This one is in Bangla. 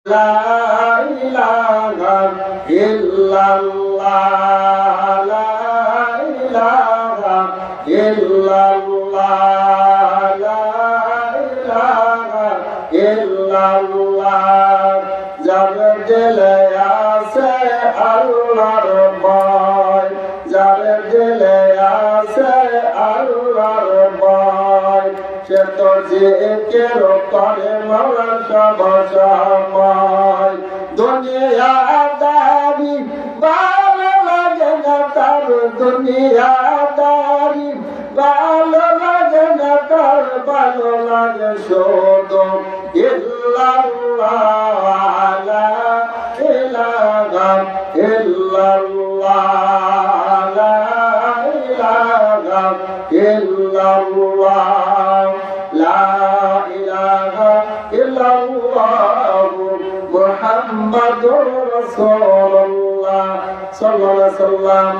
লা ইলাহা ইল্লাল্লাহ লা ইলাহা ইল্লাল্লাহ লা ইলাহা ইল্লাল্লাহ যার দিলে আছে আল্লাহর ভয় যার দিলে আছে আল্লাহর ভয় সে তো জিকির করে মওলা সব সময় দুনিয়াদারি ভালো লাগে না তার দুনিয়াদারি ভালো লাগে না তার ভালো লাগে শুধু ইল্লাল্লাহ লা ইলাহা ইল্লাল্লাহ লা ইলাহা ইল্লাল্লাহ লা ইলাহা ইল্লাল্লাহ মুহাম্মাদুর রাসূলুল্লাহ সাল্লাল্লাহু আলাইহি ওয়াসাল্লাম।